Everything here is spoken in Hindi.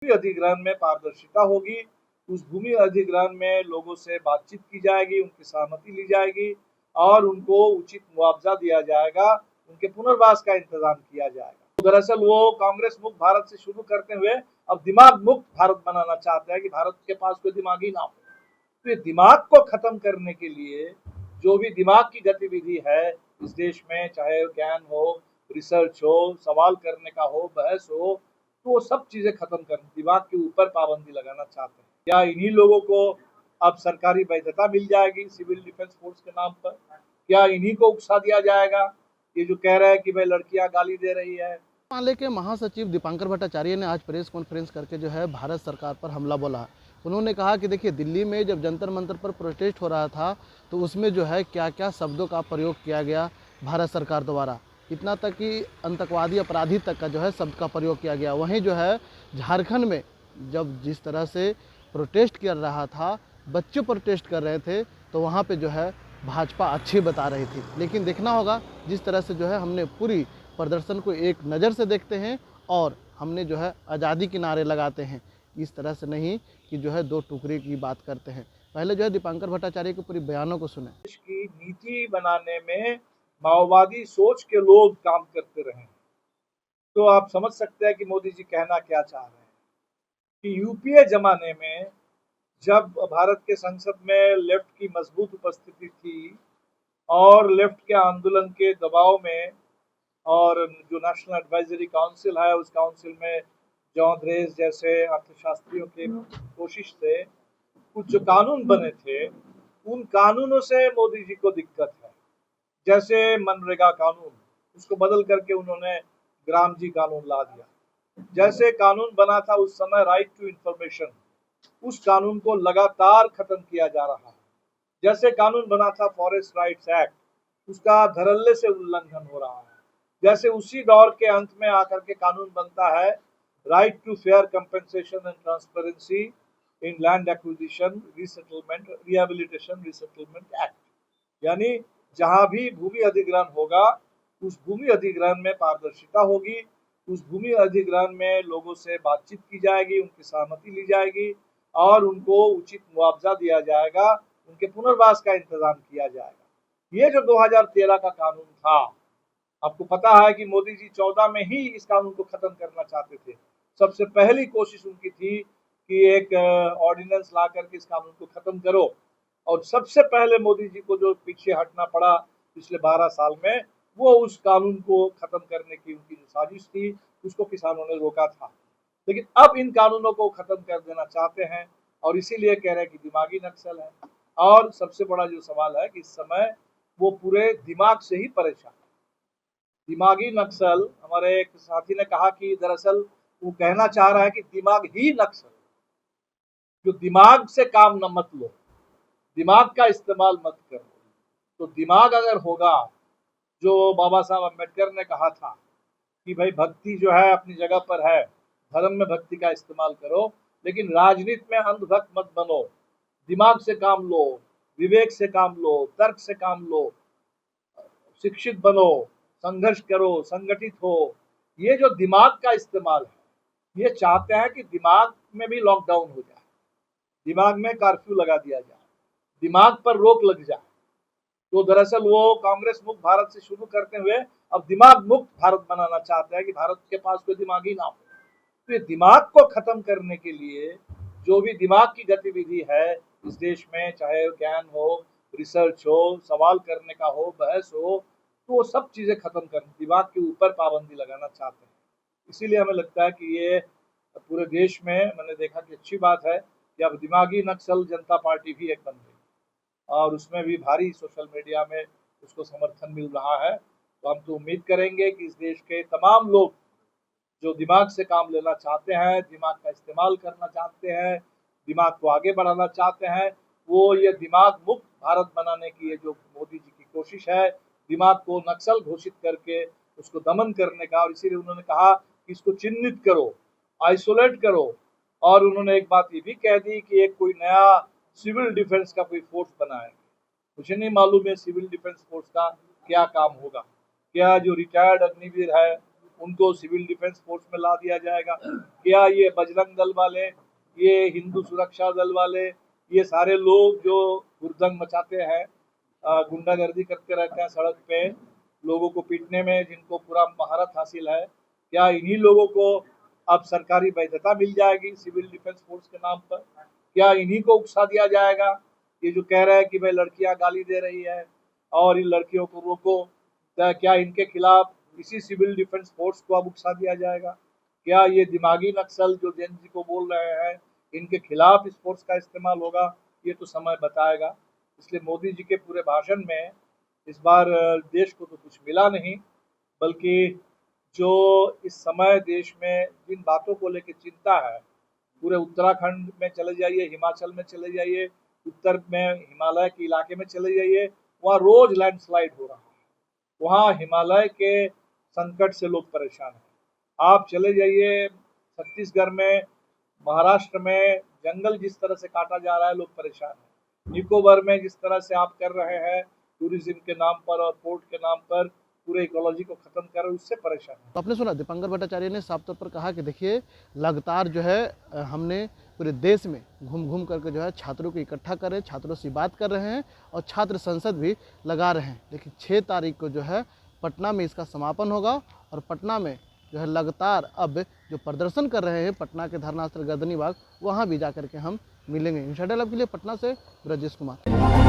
भूमि अधिग्रहण में पारदर्शिता होगी। उस भूमि अधिग्रहण में लोगों से बातचीत की जाएगी, उनकी सहमति ली जाएगी और उनको उचित मुआवजा दिया जाएगा, उनके पुनर्वास का इंतजाम किया जाएगा। तो दरअसल वो कांग्रेस मुक्त भारत से शुरू करते हुए अब दिमाग मुक्त भारत बनाना चाहते हैं कि भारत के पास कोई दिमाग ही ना हो। तो ये दिमाग को खत्म करने के लिए जो भी दिमाग की गतिविधि है इस देश में, चाहे ज्ञान हो, रिसर्च हो, सवाल करने का हो, बहस हो, तो वो सब चीजें खत्म कर दिमाग के ऊपर पाबंदी लगाना चाहते हैं। क्या इन्हीं लोगों को अब सरकारी वैधता मिल जाएगी सिविल डिफेंस फोर्स के नाम पर? क्या इन्हीं को उकसा दिया जाएगा? ये जो कह रहा है कि भाई लड़कियां गाली दे रही है। माले के महासचिव दीपांकर भट्टाचार्य ने आज प्रेस कॉन्फ्रेंस करके जो है भारत सरकार पर हमला बोला। उन्होंने कहा कि देखिए, दिल्ली में जब जंतर मंतर पर प्रोटेस्ट हो रहा था तो उसमें जो है क्या क्या शब्दों का प्रयोग किया गया भारत सरकार द्वारा, इतना तक कि आतंकवादी अपराधी तक का जो है शब्द का प्रयोग किया गया। वहीं जो है झारखंड में जब जिस तरह से प्रोटेस्ट कर रहा था, बच्चे प्रोटेस्ट कर रहे थे, तो वहाँ पे जो है भाजपा अच्छी बता रही थी। लेकिन देखना होगा जिस तरह से जो है हमने पूरी प्रदर्शन को एक नज़र से देखते हैं और हमने जो है आज़ादी के नारे लगाते हैं, इस तरह से नहीं कि जो है दो टुकड़े की बात करते हैं। पहले जो है दीपांकर भट्टाचार्य के पूरी बयानों को सुने। देश की नीति बनाने में माओवादी सोच के लोग काम करते रहे, तो आप समझ सकते हैं कि मोदी जी कहना क्या चाह रहे हैं कि यूपीए जमाने में जब भारत के संसद में लेफ्ट की मजबूत उपस्थिति थी और लेफ्ट के आंदोलन के दबाव में और जो नेशनल एडवाइजरी काउंसिल है उस काउंसिल में जॉन रेस जैसे अर्थशास्त्रियों के कोशिश से कुछ जो कानून बने थे उन कानूनों से मोदी जी को दिक्कत है। जैसे मनरेगा कानून, उसको बदल करके उन्होंने ग्राम जी कानून ला दिया। जैसे कानून बना था उस समय राइट टू इंफॉर्मेशन, उस कानून को लगातार खत्म किया जा रहा है। जैसे कानून बना था फॉरेस्ट राइट्स एक्ट, उसका धड़ल्ले से उल्लंघन हो रहा है। जैसे उसी दौर के अंत में आकर के कानून बनता है right to fair compensation and transparency in land acquisition resettlement rehabilitation resettlement act, यानी जहां भी भूमि अधिग्रहण होगा उस भूमि अधिग्रहण में पारदर्शिता होगी। उस भूमि अधिग्रहण में लोगों से बातचीत की जाएगी, उनकी सहमति ली जाएगी और उनको उचित मुआवजा दिया जाएगा, उनके पुनर्वास का इंतजाम किया जाएगा। ये जो 2013 का कानून था, आपको पता है कि मोदी जी 14 में ही इस कानून को खत्म करना चाहते थे। सबसे पहली कोशिश उनकी थी कि एक ऑर्डिनेंस ला करके इस कानून को खत्म करो, और सबसे पहले मोदी जी को जो पीछे हटना पड़ा पिछले 12 साल में, वो उस कानून को खत्म करने की उनकी जो साजिश थी उसको किसानों ने रोका था। लेकिन अब इन कानूनों को खत्म कर देना चाहते हैं और इसीलिए कह रहे हैं कि दिमागी नक्सल है। और सबसे बड़ा जो सवाल है कि इस समय वो पूरे दिमाग से ही परेशान। दिमागी नक्सल, हमारे एक साथी ने कहा कि दरअसल वो कहना चाह रहा है कि दिमाग ही नक्सल, जो दिमाग से काम न मत लो, दिमाग का इस्तेमाल मत करो। तो दिमाग अगर होगा, जो बाबा साहब अम्बेडकर ने कहा था कि भाई भक्ति जो है अपनी जगह पर है, धर्म में भक्ति का इस्तेमाल करो, लेकिन राजनीति में अंधभक्त मत बनो। दिमाग से काम लो, विवेक से काम लो, तर्क से काम लो, शिक्षित बनो, संघर्ष करो, संगठित हो। ये जो दिमाग का इस्तेमाल है, ये चाहते हैं कि दिमाग में भी लॉकडाउन हो जाए, दिमाग में कर्फ्यू लगा दिया जाए, दिमाग पर रोक लग जाए। तो दरअसल वो कांग्रेस मुक्त भारत से शुरू करते हुए अब दिमाग मुक्त भारत बनाना चाहते हैं कि भारत के पास कोई दिमाग ही ना हो। तो ये दिमाग को खत्म करने के लिए जो भी दिमाग की गतिविधि है इस देश में, चाहे ज्ञान हो, रिसर्च हो, सवाल करने का हो, बहस हो, तो वो सब चीजें खत्म कर दिमाग के ऊपर पाबंदी लगाना चाहते हैं। इसीलिए हमें लगता है कि ये पूरे देश में मैंने देखा कि अच्छी बात है कि अब दिमागी नक्सल जनता पार्टी भी एक बन गई और उसमें भी भारी सोशल मीडिया में उसको समर्थन मिल रहा है। तो हम तो उम्मीद करेंगे कि इस देश के तमाम लोग जो दिमाग से काम लेना चाहते हैं, दिमाग का इस्तेमाल करना चाहते हैं, दिमाग को आगे बढ़ाना चाहते हैं, वो ये दिमाग मुक्त भारत बनाने की ये जो मोदी जी की कोशिश है, दिमाग को नक्सल घोषित करके उसको दमन करने का, और इसीलिए उन्होंने कहा कि इसको चिन्हित करो, आइसोलेट करो। और उन्होंने एक बात ये भी कह दी कि एक कोई नया सिविल डिफेंस का कोई फोर्स बनाएंगे। मुझे नहीं मालूम है सिविल डिफेंस फोर्स का क्या काम होगा। क्या जो रिटायर्ड अग्निवीर है उनको सिविल डिफेंस फोर्स में ला दिया जाएगा? क्या ये बजरंग दल वाले, ये हिंदू सुरक्षा दल वाले, ये सारे लोग जो हुड़दंग मचाते हैं, गुंडागर्दी करते रहते हैं सड़क पे लोगों को पीटने में, जिनको पूरा महारत हासिल है, क्या इन्हीं लोगों को अब सरकारी वैधता मिल जाएगी सिविल डिफेंस फोर्स के नाम पर? क्या इन्हीं को उकसा दिया जाएगा? ये जो कह रहे हैं कि भाई लड़कियां गाली दे रही है और इन लड़कियों को रोको, क्या इनके खिलाफ इसी सिविल डिफेंस फोर्स को अब उकसा दिया जाएगा? क्या ये दिमागी नक्सल जो जेन जी को बोल रहे हैं, इनके खिलाफ इस फोर्स का इस्तेमाल होगा? ये तो समय बताएगा। इसलिए मोदी जी के पूरे भाषण में इस बार देश को तो कुछ मिला नहीं, बल्कि जो इस समय देश में जिन बातों को लेकर चिंता है, पूरे उत्तराखंड में चले जाइए, हिमाचल में चले जाइए, उत्तर में हिमालय के इलाके में चले जाइए, वहाँ रोज लैंडस्लाइड हो रहा है, वहाँ हिमालय के संकट से लोग परेशान हैं। आप चले जाइए छत्तीसगढ़ में, महाराष्ट्र में जंगल जिस तरह से काटा जा रहा है, लोग परेशान हैं। निकोबार में जिस तरह से आप कर रहे हैं टूरिज्म के नाम पर और पोर्ट के नाम पर पूरे इकोलॉजी को खत्म कर रहे हैं, उससे परेशान है। तो आपने सुना दीपांकर भट्टाचार्य ने साफ तौर पर कहा कि देखिए लगातार जो है हमने पूरे देश में घूम घूम करके जो है छात्रों को इकट्ठा कर रहे हैं, छात्रों से बात कर रहे हैं और छात्र संसद भी लगा रहे हैं। लेकिन 6 तारीख को जो है पटना में इसका समापन होगा और पटना में जो है लगातार अब जो प्रदर्शन कर रहे हैं पटना के धरना स्थल गर्दनी बाग, वहाँ भी जा करके हम मिलेंगे। इंशाल्लाह के लिए पटना से ब्रजेश कुमार।